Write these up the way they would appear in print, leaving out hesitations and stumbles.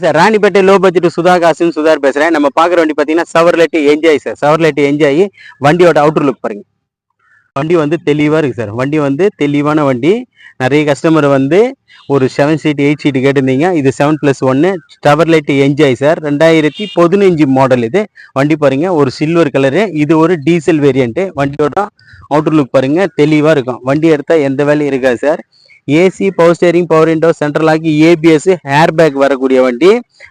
Sir Ranipet low budget Sudha காசுன்னு சுதார் பேசுறேன். நம்ம பாக்குற வண்டி பாத்தீங்கன்னா Chevrolet enjoy sir. Chevrolet enjoy வண்டியோட அவுட்டர் லுக் பாருங்க. வண்டி வந்து தெளிவா இருக்கு சார். வண்டி வந்து தெளிவான வண்டி. நிறைய கஸ்டமர் வந்து ஒரு 7 சீட் 8 சீட் கேட்டிருந்தீங்க. இது 7+1 சவர்லெட் என்ஜாய் சார். 2015 மாடல் இது. வண்டி பாருங்க ஒரு சில்வர் கலரு. இது ஒரு டீசல் வேரியன்ட். வண்டியோட அவுட்டர் லுக் பாருங்க தெளிவா இருக்கும். வண்டி எடுத்தா எந்த வேலையும் இருக்காது sir. AC, power steering, power window, central lock, ABS, air bag வரக்கூடிய வண்டி.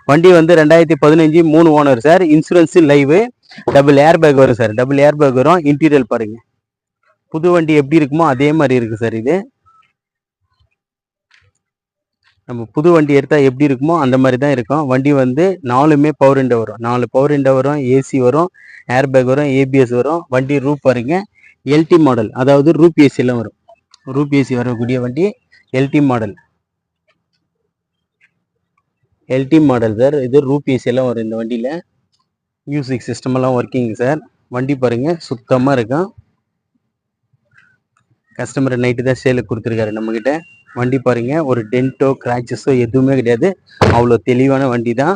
வண்டி வந்து 2015 3 owner sir. Insurance live. Double air bag வரும் சார். டபுள் ஏர் பேக் வரும். இன்டீரியல் பாருங்க. புது வண்டி எப்படி இருக்குமோ அதே மாதிரி இருக்கு சார். இது நம்ம புது வண்டி எடுத்தா எப்படி இருக்குமோ அந்த மாதிரி தான் இருக்கும். வண்டி வந்து 4மே பவர் விண்டோ வரும். 4 பவர் விண்டோ வரும். ஏசி வரும், ஏர் பேக் வரும், ஏபிஎஸ் வரும். வண்டி ரூப் பாருங்க எல்டி மாடல், அதாவது ரூப் ஏசி எல்லாம் வரும். ரூப் ஏசி வரக்கூடிய வண்டி LT model. LT model sir. இது ரூப் ஏசி எல்லாம் வரும் இந்த வண்டியில. மியூசிக் சிஸ்டம் எல்லாம் ஒர்க்கிங் சார். வண்டி பாருங்க சுத்தமா இருக்கும். கஸ்டமர் நைட்டு தான் சேலுக்கு கொடுத்துருக்காரு நம்மக்கிட்ட. வண்டி பாருங்க ஒரு டென்ட்டோ கிராச்சஸோ எதுவுமே கிடையாது. அவ்வளோ தெளிவான வண்டி தான்.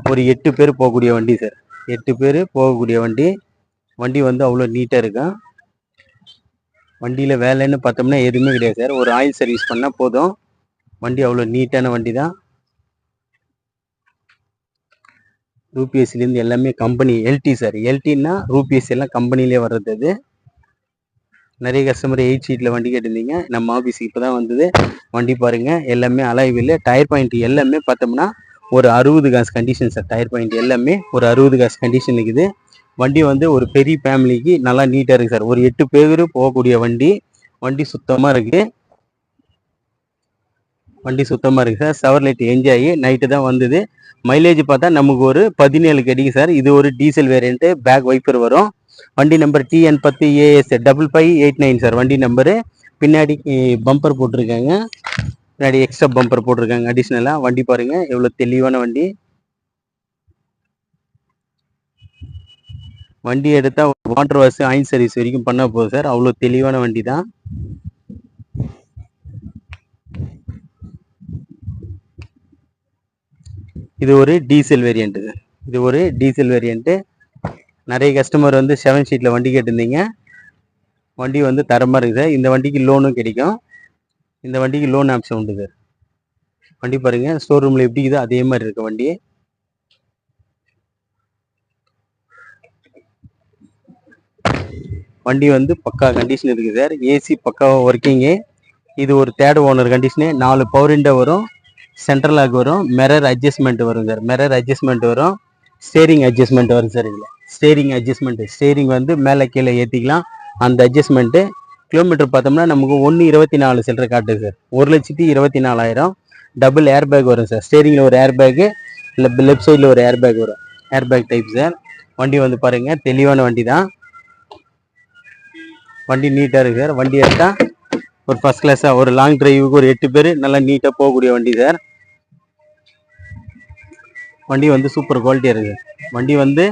ஒரு 8 பேர் போகக்கூடிய வண்டி சார். 8 பேர் போகக்கூடிய வண்டி. வண்டி வந்து அவ்வளோ நீட்டாக இருக்கும். வண்டியில் வேலைன்னு பார்த்தோம்னா எதுவுமே கிடையாது சார். ஒரு ஆயில் சர்வீஸ் பண்ணால் போதும். வண்டி அவ்வளோ நீட்டான வண்டி தான். ரூபிஎஸ்சிலேருந்து எல்லாமே கம்பெனி எல்டி சார். எல்டின்னா ரூபிஎஸ் எல்லாம் கம்பெனிலே வர்றது. அது நிறைய கஸ்டமர் 8 சீட்டில் வண்டி கேட்டிருந்தீங்க. நம்ம ஆஃபீஸுக்கு இப்போ தான் வந்தது. வண்டி பாருங்கள் எல்லாமே அலாய்வில். டயர் பாயிண்ட் எல்லாமே பார்த்தோம்னா ஒரு 60 காசு கண்டிஷன் சார். டயர் பாயிண்ட் எல்லாமே ஒரு 60 காசு கண்டிஷன் இருக்குது. வண்டி வந்து ஒரு பெரிய ஃபேமிலிக்கு நல்லா நீட்டாக இருக்குது சார். ஒரு 8 பேர் போகக்கூடிய வண்டி. வண்டி சுத்தமாக இருக்குது. வண்டி சுத்தமாக இருக்குது சார். சவர்லைட் என்ஜாய் நைட்டு தான் வந்தது. மைலேஜ் பார்த்தா நமக்கு ஒரு 17 கிடைக்கும் சார். இது ஒரு டீசல் வேரியண்ட்டு. பேக் வைப்பர் வரும். வண்டி நம்பர் TN10AS 5589 சார். வண்டி நம்பரு. பின்னாடி பம்பர் போட்டிருக்காங்க. பின்னாடி எக்ஸ்ட்ரா பம்பர் போட்டிருக்காங்க அடிஷ்னலாக. வண்டி பாருங்க எவ்வளோ தெளிவான வண்டி. வண்டி எடுத்தால் வாட்டர் வாஷ், ஆயில் சர்வீஸ் வரைக்கும் பண்ண போகுது சார். அவ்வளோ தெளிவான வண்டி தான். இது ஒரு டீசல் வேரியண்ட்டு சார். இது ஒரு டீசல் வேரியண்ட்டு. நிறைய கஸ்டமர் வந்து 7 சீட்டில் வண்டி கேட்டிருந்தீங்க. வண்டி வந்து தரமாக இருக்குது சார். இந்த வண்டிக்கு லோனும் கிடைக்கும். இந்த வண்டிக்கு லோன் ஆப்ஷன் உண்டு சார். வண்டி பாருங்கள் ஸ்டோர் ரூமில் எப்படி இருக்குதோ அதே மாதிரி இருக்கு வண்டி. வண்டி வந்து பக்கா கண்டிஷன் இருக்குது சார். ஏசி பக்காவாக ஒர்க்கிங்கு. இது ஒரு 3rd owner condition. 4 power window வரும். சென்ட்ரல் லாக் வரும். மிரர் அட்ஜஸ்ட்மெண்ட் வரும் சார். மிரர் அட்ஜஸ்ட்மெண்ட் வரும். ஸ்டேரிங் அட்ஜஸ்ட்மெண்ட் வரும் சார். இதில் ஸ்டேரிங் அட்ஜஸ்ட்மெண்ட். ஸ்டேரிங் வந்து மேலே கீழே ஏற்றிக்கலாம். அந்த அட்ஜஸ்ட்மெண்ட்டு. கிலோமீட்டர் பார்த்தோம்னா நமக்கு 1.24 சில்லரை காட்டுது சார். 1,24,000. டபுள் ஏர் பேக் வரும் சார். ஸ்டேரிங்கில் ஒரு ஏர் பேக்கு, லெஃப்ட் சைடில் ஒரு ஏர் பேக் வரும். Air bag type sir. வண்டி வந்து பாருங்கள் தெளிவான வண்டி தான். வண்டி நீட்டாக இருக்குது சார். வண்டி எடுத்தால் ஒரு ஃபஸ்ட் கிளாஸாக ஒரு லாங் டிரைவுக்கு ஒரு 8 பேர் நல்லா நீட்டாக போகக்கூடிய வண்டி சார். வண்டி வந்து சூப்பர் குவாலிட்டியாக இருக்குது. வண்டி வந்து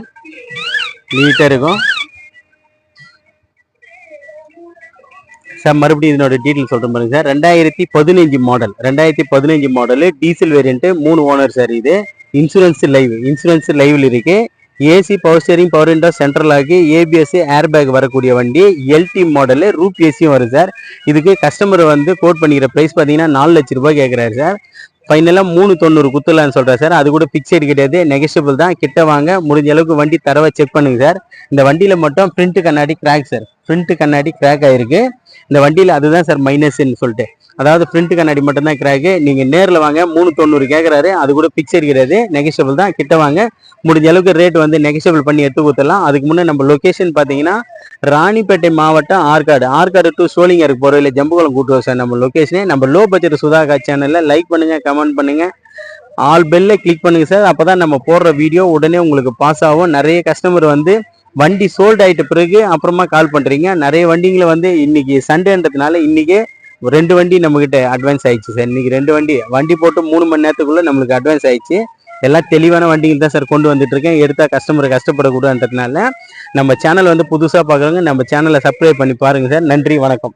நீட்டாக இருக்கும் சார். மறுபடியும் இதனோட டீட்டெயில் சொல்கிறேன் பாருங்க sir. 2015 model. 2015 model diesel variant. 3 owner sir. இது இன்சூரன்ஸ் லைவ். இன்சூரன்ஸ் லைவில் இருக்குது. AC, power steering, power window, central lock, ABS, air bag வரக்கூடிய வண்டி. LT model. ரூப் ஏசியும் வரும் சார். இதுக்கு கஸ்டமர் வந்து கோட் பண்ணிக்கிற ப்ரைஸ் பார்த்தீங்கன்னா 4 லட்ச ரூபாய் கேட்குறாரு சார். ஃபைனலாக 390 குத்துலான்னு சொல்கிறார் சார். அது கூட ஃபிக்ஸட் கிடையாது, நெகஷியபிள் தான். கிட்ட வாங்க, முடிஞ்ச அளவுக்கு வண்டி தரவை செக் பண்ணுங்க சார். இந்த வண்டியில் மட்டும் ஃப்ரண்ட் கண்ணாடி கிராக் சார். ஃப்ரண்ட் கண்ணாடி கிராக் ஆகிருக்கு இந்த வண்டியில். அதுதான் சார் மைனஸ்ன்னு சொல்லிட்டு. அதாவது ஃப்ரண்ட் கண்ணாடி மட்டும்தான் கிராக்கு. நீங்கள் நேரில் வாங்க. 390 கேட்குறாரு. அது கூட ஃபிக்ஸட் கிடையாது, நெகஷியபிள் தான். கிட்ட வாங்க, முடிஞ்ச அளவுக்கு ரேட் வந்து நெகஷியபிள் பண்ணி எடுத்து கொடுத்துடலாம். அதுக்கு முன்னே நம்ம லொக்கேஷன் பார்த்தீங்கன்னா ராணிப்பேட்டை மாவட்டம் ஆற்காடு டு சோளிங்கருக்கு போகிற இல்லை ஜம்புகுளம் கூட்டுவோம் சார் நம்ம லொக்கேஷனே. நம்ம லோ பட்ஜெட் சுதாகா சேனலில் லைக் பண்ணுங்கள், கமெண்ட் பண்ணுங்கள், ஆல் பெல்ல கிளிக் பண்ணுங்கள் சார். அப்போ தான் நம்ம போடுற வீடியோ உடனே உங்களுக்கு பாஸ் ஆகும். நிறைய கஸ்டமர் வந்து வண்டி சோல்ட் ஆகிட்ட பிறகு அப்புறமா கால் பண்ணுறீங்க. நிறைய வண்டிங்களை வந்து இன்றைக்கி சண்டேன்றதுனால இன்றைக்கி 2 வண்டி நம்மக்கிட்ட அட்வான்ஸ் ஆயிடுச்சு சார். இன்றைக்கி 2 வண்டி போட்டு 3 மணி நேரத்துக்குள்ளே நம்மளுக்கு அட்வான்ஸ் ஆயிடுச்சு. எல்லாம் தெளிவான வண்டிகள் தான் சார் கொண்டு வந்துட்டு இருக்கேன். எடுத்தால் கஸ்டமரை கஷ்டப்படக்கூடாதுன்றதுனால நம்ம சேனல் வந்து புதுசாக பார்க்குறவங்க நம்ம சேனலை சப்ஸ்கிரைப் பண்ணி பாருங்கள் சார். நன்றி, வணக்கம்.